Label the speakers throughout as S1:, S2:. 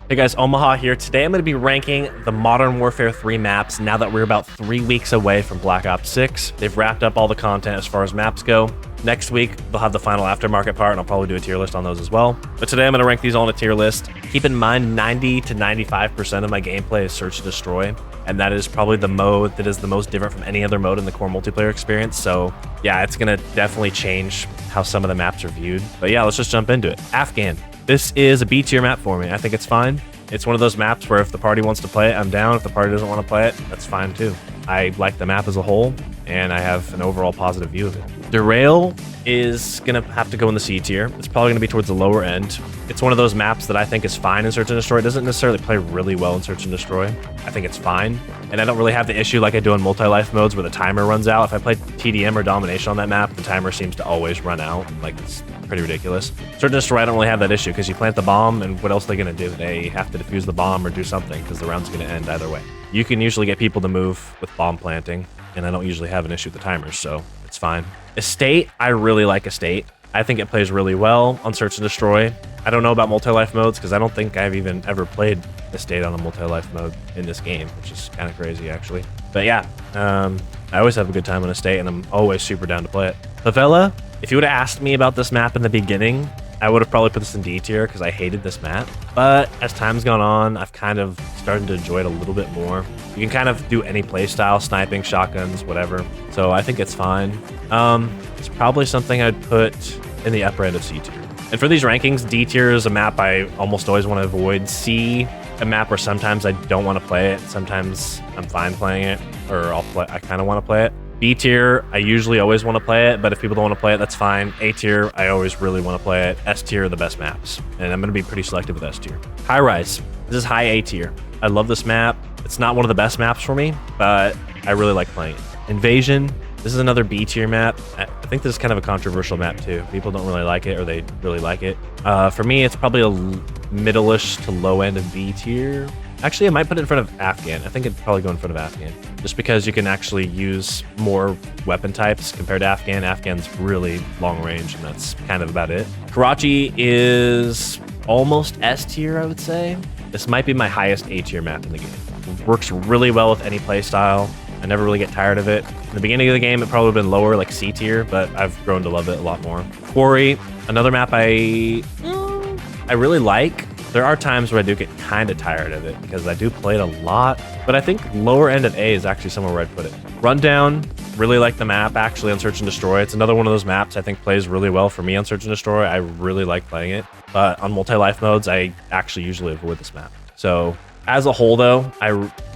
S1: Hey guys, Omaha here. Today I'm going to be ranking the Modern Warfare 3 maps now that we're about 3 weeks away from Black Ops 6. They've wrapped up all the content as far as maps go. Next week, they'll have the final aftermarket part, and I'll probably do a tier list on those as well. But today I'm going to rank these all in a tier list. Keep in mind, 90 to 95% of my gameplay is Search and Destroy, and that is probably the mode that is the most different from any other mode in the core multiplayer experience. So yeah, it's going to definitely change how some of the maps are viewed. But yeah, let's just jump into it. Afghan. This is a B tier map for me. I think it's fine. It's one of those maps where if the party wants to play it, I'm down. If the party doesn't want to play it, that's fine too. I like the map as a whole, and I have an overall positive view of it. Derail is going to have to go in the C tier. It's probably going to be towards the lower end. It's one of those maps that I think is fine in Search and Destroy. It doesn't necessarily play really well in Search and Destroy. I think it's fine. And I don't really have the issue like I do in multi-life modes where the timer runs out. If I play TDM or Domination on that map, the timer seems to always run out. Like, it's pretty ridiculous. Search and Destroy, I don't really have that issue because you plant the bomb, and what else are they going to do? They have to defuse the bomb or do something because the round's going to end either way. You can usually get people to move with bomb planting, and I don't usually have an issue with the timers, so it's fine. Estate, I really like Estate. I think it plays really well on Search and Destroy. I don't know about multi-life modes because I don't think I've even ever played Estate on a multi-life mode in this game, which is kind of crazy actually. But yeah, I always have a good time on Estate, and I'm always super down to play it. Favela, if you would have asked me about this map in the beginning, I would have probably put this in D tier because I hated this map. But as time's gone on, I've kind of started to enjoy it a little bit more. You can kind of do any play style, sniping, shotguns, whatever. So I think it's fine. It's probably something I'd put in the upper end of C tier. And for these rankings, D tier is a map I almost always want to avoid. C, a map where sometimes I don't want to play it. Sometimes I'm fine playing it, or I kind of want to play it. B tier, I usually always want to play it, but if people don't want to play it, that's fine. A tier, I always really want to play it. S tier are the best maps, and I'm going to be pretty selective with S tier. High Rise. This is high A tier. I love this map. It's not one of the best maps for me, but I really like playing it. Invasion. This is another B tier map. I think this is kind of a controversial map too. People don't really like it, or they really like it. For me, it's probably a middle-ish to low end of B tier. Actually, I might put it in front of Afghan. I think it'd probably go in front of Afghan, just because you can actually use more weapon types compared to Afghan. Afghan's really long range, and that's kind of about it. Karachi is almost S tier, I would say. This might be my highest A tier map in the game. It works really well with any playstyle. I never really get tired of it. In the beginning of the game, it probably would have been lower, like C tier, but I've grown to love it a lot more. Quarry, another map I really like. There are times where I do get kind of tired of it because I do play it a lot, but I think lower end of A is actually somewhere where I'd put it. Rundown, really like the map actually on Search and Destroy. It's another one of those maps I think plays really well for me on Search and Destroy. I really like playing it, but on multi-life modes, I actually usually avoid this map. So as a whole though,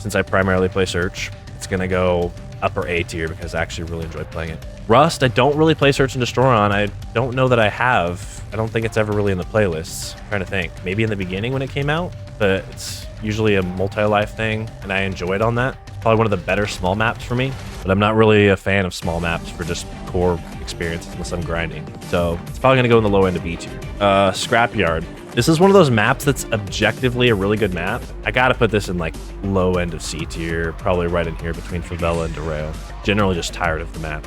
S1: since I primarily play Search, it's gonna go upper A tier because I actually really enjoy playing it. Rust, I don't really play Search and Destroy on. I don't know that I have. I don't think it's ever really in the playlists. I'm trying to think. Maybe in the beginning when it came out, but it's usually a multi-life thing, and I enjoyed on that. It's probably one of the better small maps for me, but I'm not really a fan of small maps for just core experiences unless I'm grinding. So it's probably gonna go in the low end of B tier. Scrapyard. This is one of those maps that's objectively a really good map. I gotta put this in like low end of C tier, probably right in here between Favela and Derail. Generally just tired of the map.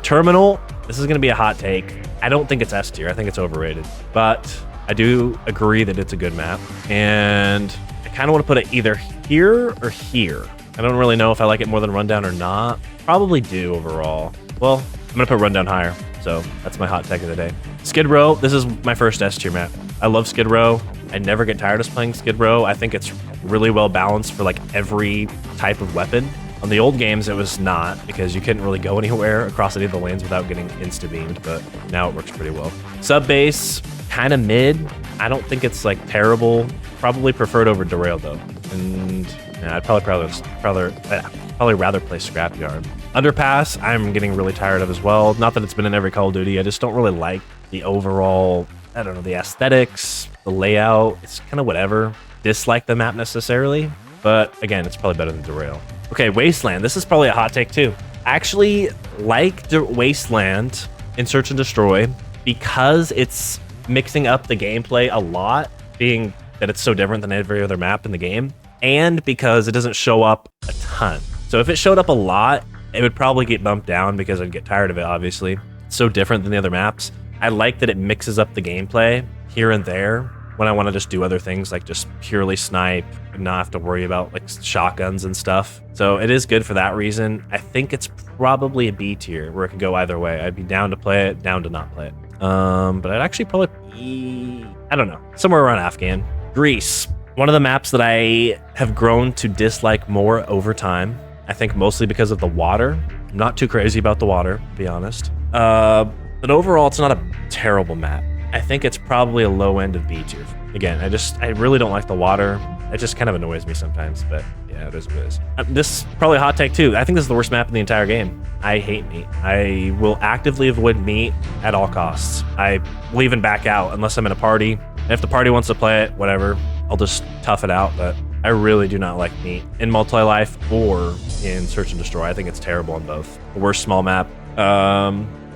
S1: Terminal, this is gonna be a hot take. I don't think it's S tier, I think it's overrated, but I do agree that it's a good map, and I kind of want to put it either here or here. I don't really know if I like it more than Rundown or not. Probably do overall. Well, I'm gonna put Rundown higher, so that's my hot take of the day. Skid Row, this is my first S tier map. I love Skid Row. I never get tired of playing Skid Row. I think it's really well balanced for like every type of weapon. On the old games, it was not, because you couldn't really go anywhere across any of the lanes without getting insta-beamed, but now it works pretty well. Sub-base, kind of mid. I don't think it's like terrible. Probably preferred over Derail though. And yeah, I'd probably rather play Scrapyard. Underpass, I'm getting really tired of as well. Not that it's been in every Call of Duty. I just don't really like the overall, I don't know, the aesthetics, the layout. It's kind of whatever. Dislike the map necessarily, but again, it's probably better than Derail. Okay, Wasteland. This is probably a hot take too. I actually like Wasteland in Search and Destroy because it's mixing up the gameplay a lot, being that it's so different than every other map in the game, and because it doesn't show up a ton. So if it showed up a lot, it would probably get bumped down because I'd get tired of it, obviously. It's so different than the other maps. I like that it mixes up the gameplay here and there, when I want to just do other things like just purely snipe and not have to worry about like shotguns and stuff. So it is good for that reason. I think it's probably a B tier where it could go either way. I'd be down to play it, down to not play it. But I'd actually probably be, I don't know, somewhere around Afghan. Greece, one of the maps that I have grown to dislike more over time. I think mostly because of the water. I'm not too crazy about the water, to be honest. But overall, it's not a terrible map. I think it's probably a low end of B tier. Again, I really don't like the water. It just kind of annoys me sometimes, but yeah, it is what it is. This is probably a hot take too. I think this is the worst map in the entire game. I hate meat. I will actively avoid meat at all costs. I will even back out unless I'm in a party. And if the party wants to play it, whatever, I'll just tough it out, but I really do not like meat in multi-life or in search and destroy. I think it's terrible on both. The worst small map.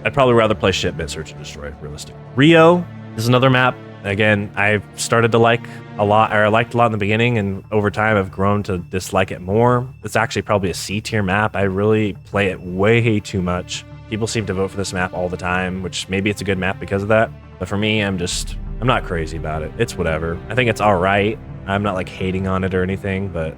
S1: I'd probably rather play shipment search and destroy, realistic. Rio is another map. Again, I've started to like a lot, or I liked a lot in the beginning, and over time I've grown to dislike it more. It's actually probably a C tier map. I really play it way too much. People seem to vote for this map all the time, which maybe it's a good map because of that. But for me, I'm not crazy about it. It's whatever. I think it's all right. I'm not like hating on it or anything, but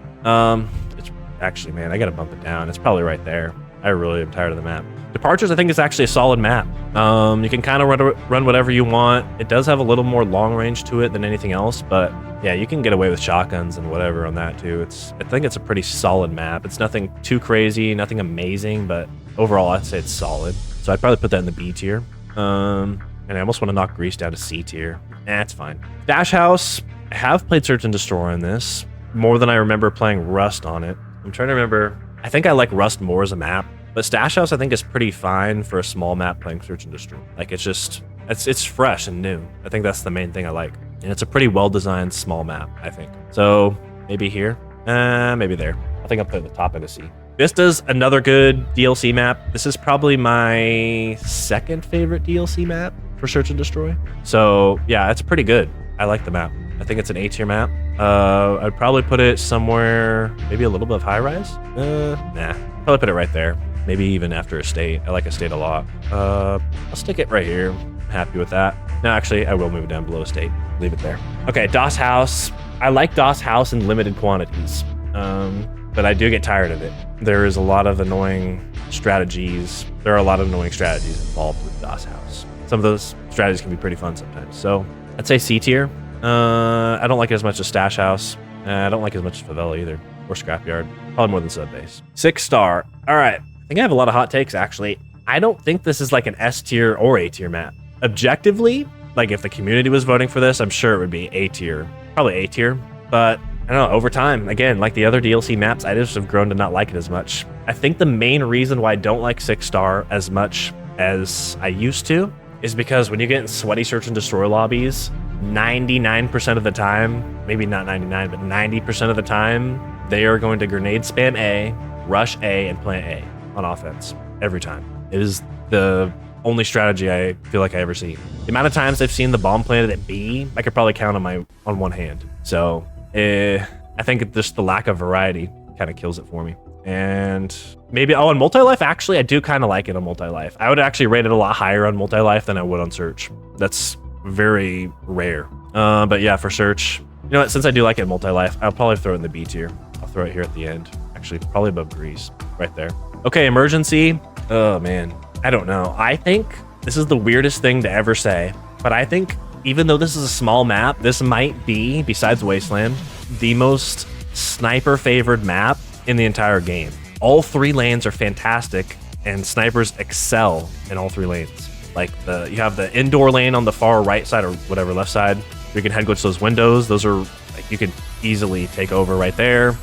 S1: it's actually, man, I gotta bump it down. It's probably right there. I really am tired of the map. Departures, I think, is actually a solid map. You can kind of run whatever you want. It does have a little more long range to it than anything else, but yeah, you can get away with shotguns and whatever on that too. I think it's a pretty solid map. It's nothing too crazy, nothing amazing, but overall, I'd say it's solid. So I'd probably put that in the B tier. And I almost want to knock Greece down to C tier. It's fine. Dash House, I have played Search and Destroy on this more than I remember playing Rust on it. I'm trying to remember. I think I like Rust more as a map. But Stash House, I think, is pretty fine for a small map playing Search and Destroy. Like, it's fresh and new. I think that's the main thing I like. And it's a pretty well-designed small map, I think. So, maybe here. Maybe there. I think I'll put it at the top end of C. Vista's another good DLC map. This is probably my second favorite DLC map for Search and Destroy. So, yeah, it's pretty good. I like the map. I think it's an A-tier map. I'd probably put it somewhere, maybe a little bit of high rise. Nah, probably put it right there. Maybe even after Estate. I like Estate a lot. I'll stick it right here. I'm happy with that. No, actually, I will move it down below Estate. Leave it there. Okay, DOS House. I like DOS House in limited quantities, but I do get tired of it. There is a lot of annoying strategies. There are a lot of annoying strategies involved with DOS House. Some of those strategies can be pretty fun sometimes. So I'd say C tier. I don't like it as much as Stash House. I don't like it as much as Favela either, or Scrapyard. Probably more than Subbase. 6-star. All right. I think I have a lot of hot takes, actually. I don't think this is like an S tier or A tier map. Objectively, like if the community was voting for this, I'm sure it would be A tier. Probably A tier. But I don't know, over time, again, like the other DLC maps, I just have grown to not like it as much. I think the main reason why I don't like 6-star as much as I used to is because when you get in sweaty search and destroy lobbies, 99% of the time, maybe not 99, but 90% of the time, they are going to grenade spam A, rush A, and plant A on offense every time. It is the only strategy I feel like I ever see. The amount of times I've seen the bomb planted at B, I could probably count on one hand. So I think just the lack of variety kind of kills it for me. And maybe, on multi-life, actually, I do kind of like it on multi-life. I would actually rate it a lot higher on multi-life than I would on search. That's very rare. But yeah, for search, you know what, since I do like it in multi-life, I'll probably throw it in the B tier. I'll throw it here at the end. Actually, probably above Greece, right there. Okay, emergency. Oh man, I don't know. I think this is the weirdest thing to ever say, but I think even though this is a small map, this might be, besides Wasteland, the most sniper favored map in the entire game. All 3 lanes are fantastic, and snipers excel in all 3 lanes. Like you have the indoor lane on the far right side or whatever left side. You can head glitch those windows. Those are like you can easily take over right there.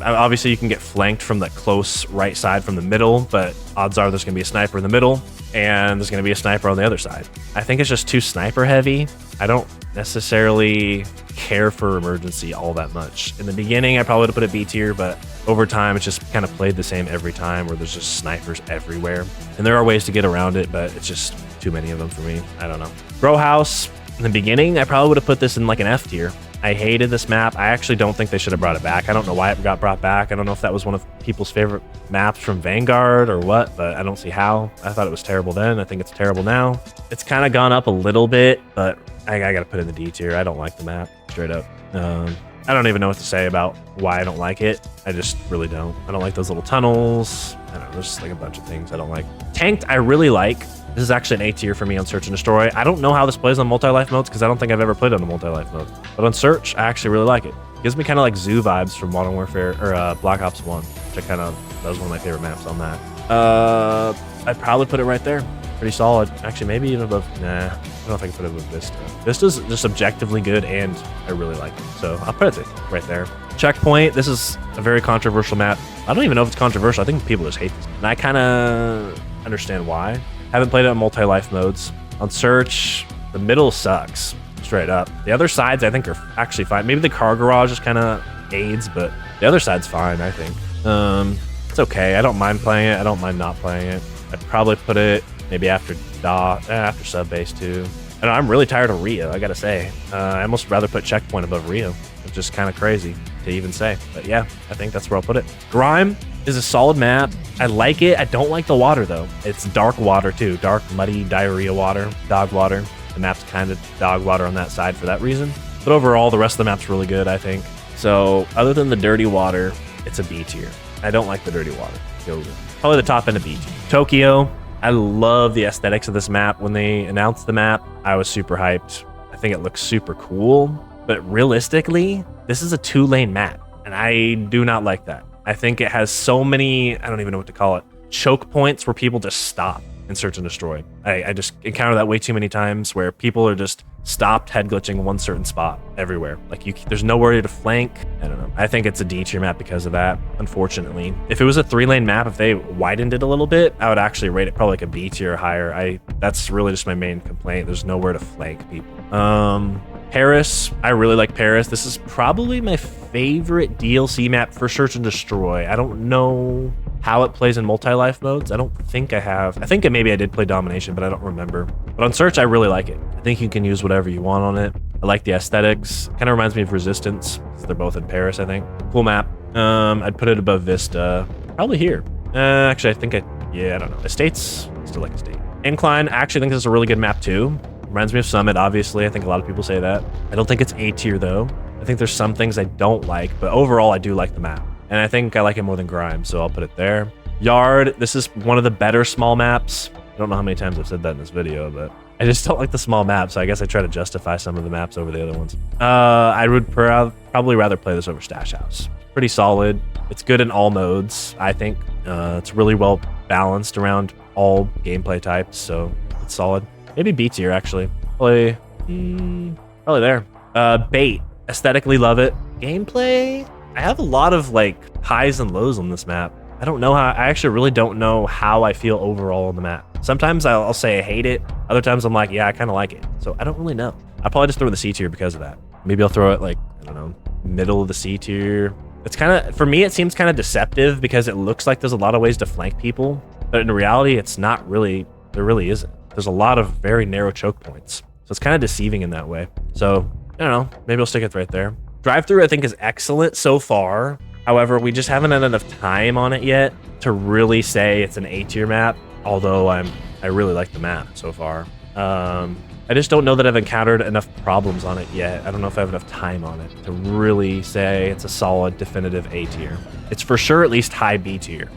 S1: Obviously, you can get flanked from the close right side from the middle, but odds are there's going to be a sniper in the middle, and there's going to be a sniper on the other side. I think it's just too sniper heavy. I don't necessarily care for emergency all that much. In the beginning, I probably would have put a B tier, but over time, it's just kind of played the same every time where there's just snipers everywhere. And there are ways to get around it, but it's just too many of them for me. I don't know. Grow House, in the beginning, I probably would have put this in like an F tier. I hated this map. I actually don't think they should have brought it back. I don't know why it got brought back. I don't know if that was one of people's favorite maps from Vanguard or what, but I don't see how. I thought it was terrible then. I think it's terrible now. It's kind of gone up a little bit, but I gotta put it in the D tier. I don't like the map, straight up. I don't even know what to say about why I don't like it. I just really don't. I don't like those little tunnels. I don't know, there's just like a bunch of things I don't like. Tanked, I really like. This is actually an A tier for me on Search and Destroy. I don't know how this plays on multi-life modes because I don't think I've ever played on the multi-life mode. But on Search, I actually really like it. It gives me kind of like Zoo vibes from Modern Warfare or Black Ops 1, which that was one of my favorite maps on that. I'd probably put it right there. Pretty solid. Actually, maybe even above. Nah, I don't know if I can put it above Vista. Vista's just objectively good, and I really like it. So I'll put it right there. Checkpoint. This is a very controversial map. I don't even know if it's controversial. I think people just hate this. And I kind of understand why. Haven't played it on multi-life modes. On Search, the middle sucks. Straight up. The other sides, I think, are actually fine. Maybe the car garage just kind of aids, but the other side's fine, I think. It's okay. I don't mind playing it. I don't mind not playing it. I'd probably put it maybe after sub base too. And I'm really tired of Rio, I gotta say. I almost rather put Checkpoint above Rio, which is kind of crazy to even say. But yeah, I think that's where I'll put it. Grime is a solid map. I like it. I don't like the water though. It's dark water too. Dark, muddy, diarrhea water, dog water. The map's kind of dog water on that side for that reason. But overall, the rest of the map's really good, I think. So other than the dirty water, it's a B tier. I don't like the dirty water. Probably the top end of B tier. Tokyo. I love the aesthetics of this map. When they announced the map, I was super hyped. I think it looks super cool, but realistically, this is a 2-lane map, and I do not like that. I think it has so many, I don't even know what to call it, choke points where people just stop and Search and Destroy. I just encounter that way too many times where people are just stopped head glitching in one certain spot everywhere. Like there's nowhere to flank. I don't know. I think it's a D tier map because of that, unfortunately. If it was a 3-lane map, if they widened it a little bit, I would actually rate it probably like a B tier or higher. That's really just my main complaint. There's nowhere to flank people. Paris, I really like Paris. This is probably my favorite DLC map for Search and Destroy. I don't know how it plays in multi-life modes. I don't think I have. I think maybe I did play Domination, but I don't remember. But on Search, I really like it. I think you can use whatever you want on it. I like the aesthetics. Kind of reminds me of Resistance. They're both in Paris, I think. Cool map. I'd put it above Vista. Probably here. Actually, I don't know. Estates, still like Estate. Incline, I actually think this is a really good map too. Reminds me of Summit, obviously. I think a lot of people say that. I don't think it's A tier though. I think there's some things I don't like, but overall I do like the map. And I think I like it more than Grime, so I'll put it there. Yard, this is one of the better small maps. I don't know how many times I've said that in this video, but I just don't like the small maps, so I guess I try to justify some of the maps over the other ones. I would probably rather play this over Stash House. Pretty solid. It's good in all modes, I think. It's really well balanced around all gameplay types, so it's solid. Maybe B tier, actually. Probably there. Bait. Aesthetically love it. Gameplay? I have a lot of like highs and lows on this map. I don't know I actually really don't know how I feel overall on the map. Sometimes I'll say I hate it. Other times I'm like, yeah, I kind of like it. So I don't really know. I'll probably just throw it in the C tier because of that. Maybe I'll throw it like, I don't know, middle of the C tier. It's kind of, for me, it seems kind of deceptive because it looks like there's a lot of ways to flank people. But in reality, it's not really, there really isn't. There's a lot of very narrow choke points. So it's kind of deceiving in that way. So I don't know, maybe I'll stick it right there. Drive-through, I think, is excellent so far. However, we just haven't had enough time on it yet to really say it's an A tier map, although I really like the map so far. I just don't know that I've encountered enough problems on it yet. I don't know if I have enough time on it to really say it's a solid, definitive A tier. It's for sure at least high B tier.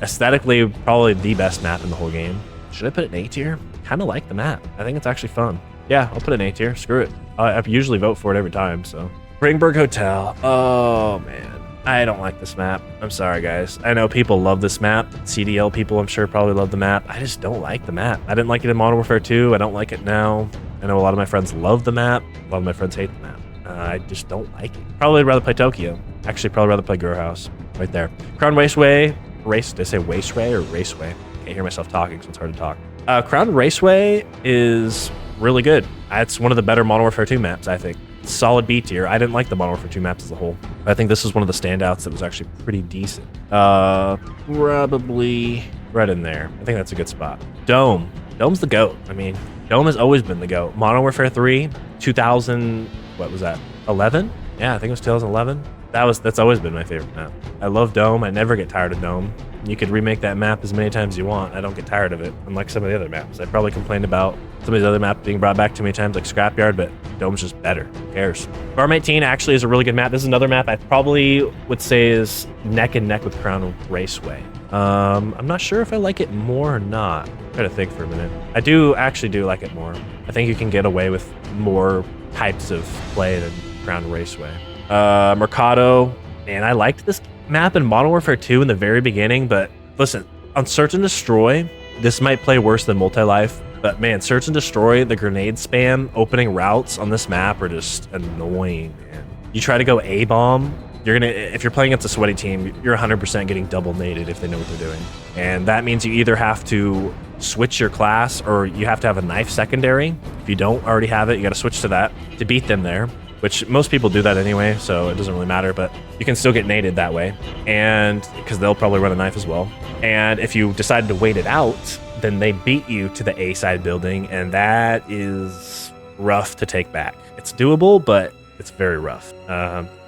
S1: Aesthetically, probably the best map in the whole game. Should I put it in A tier? Kind of like the map. I think it's actually fun. Yeah, I'll put it in A tier. Screw it. I usually vote for it every time, so. Ringberg Hotel. Oh, man. I don't like this map. I'm sorry, guys. I know people love this map. CDL people, I'm sure, probably love the map. I just don't like the map. I didn't like it in Modern Warfare 2. I don't like it now. I know a lot of my friends love the map. A lot of my friends hate the map. I just don't like it. Probably rather play Tokyo. Actually, probably rather play Grow House. Right there. Crown Raceway. Did I say Raceway or Raceway? I can't hear myself talking, so it's hard to talk. Crown Raceway is really good. It's one of the better Modern Warfare 2 maps, I think. Solid B tier. I didn't like the Modern Warfare 2 maps as a whole. I think this is one of the standouts that was actually pretty decent. Probably right in there. I think that's a good spot. Dome. Dome's the GOAT. I mean, Dome has always been the GOAT. Modern Warfare 3, 2000, what was that? 11? Yeah, I think it was 2011. That's always been my favorite map. I love Dome. I never get tired of Dome. You could remake that map as many times as you want. I don't get tired of it, unlike some of the other maps. I probably complained about some of these other maps being brought back too many times, like Scrapyard, but Dome's just better. Who cares? Farm 18 actually is a really good map. This is another map I probably would say is neck and neck with Crown Raceway. I'm not sure if I like it more or not. Try to think for a minute. I actually do like it more. I think you can get away with more types of play than Crown Raceway. Mercado, man, I liked this map in Modern Warfare 2 in the very beginning, but listen, on Search and Destroy, this might play worse than Multi-Life, but man, Search and Destroy, the grenade spam opening routes on this map are just annoying, man. You try to go A-bomb, if you're playing against a sweaty team, you're 100% getting double naded if they know what they're doing. And that means you either have to switch your class or you have to have a knife secondary. If you don't already have it, you got to switch to that to beat them there, which most people do that anyway, so it doesn't really matter, but you can still get naded that way, and because they'll probably run a knife as well. And if you decide to wait it out, then they beat you to the A side building, and that is rough to take back. It's doable, but it's very rough.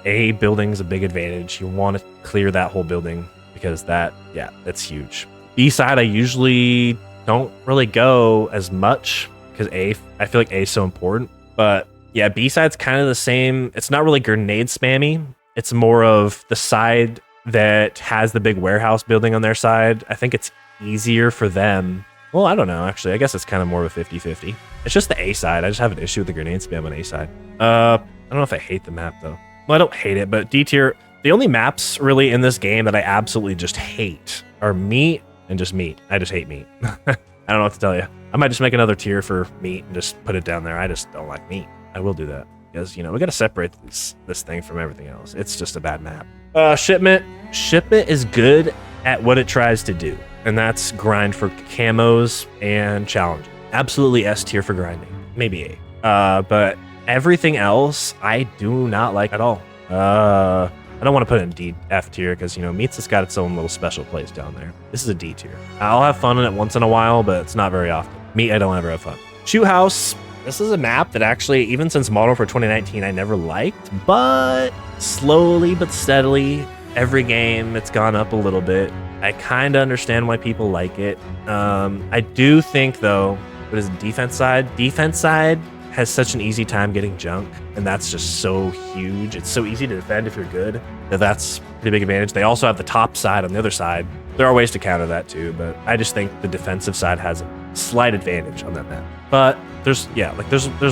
S1: A building's a big advantage. You want to clear that whole building because that's huge. B side, I usually don't really go as much because I feel like A is so important, but yeah, B side's kind of the same. It's not really grenade spammy. It's more of the side that has the big warehouse building on their side. I think it's easier for them. Well, I don't know, actually. I guess it's kind of more of a 50-50. It's just the A side. I just have an issue with the grenade spam on A side. I don't know if I hate the map, though. Well, I don't hate it, but D tier, the only maps really in this game that I absolutely just hate are meat and just meat. I just hate meat. I don't know what to tell you. I might just make another tier for meat and just put it down there. I just don't like meat. I will do that because, we got to separate this thing from everything else. It's just a bad map. Shipment is good at what it tries to do, and that's grind for camos and challenge. Absolutely S tier for grinding, maybe A. But everything else I do not like at all. I don't want to put it in D, F tier because, meat's just got its own little special place down there. This is a D tier. I'll have fun in it once in a while, but it's not very often. Meat, I don't ever have fun. Shoe House. This is a map that actually, even since Modern Warfare 2019, I never liked, but slowly but steadily, every game, it's gone up a little bit. I kind of understand why people like it. I do think, though, what is it, defense side? Defense side has such an easy time getting junk, and that's just so huge. It's so easy to defend if you're good, that's a pretty big advantage. They also have the top side on the other side. There are ways to counter that, too, but I just think the defensive side has a slight advantage on that map. But there's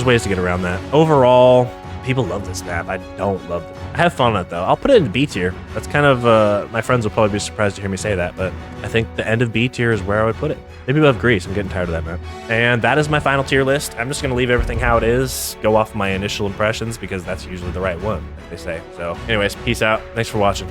S1: ways to get around that. Overall, people love this map. I don't love it. I have fun on it, though. I'll put it in B tier. That's kind of, my friends will probably be surprised to hear me say that, but I think the end of B tier is where I would put it. Maybe above Greece. I'm getting tired of that map. And that is my final tier list. I'm just going to leave everything how it is, go off my initial impressions, because that's usually the right one, like they say. So anyways, peace out. Thanks for watching.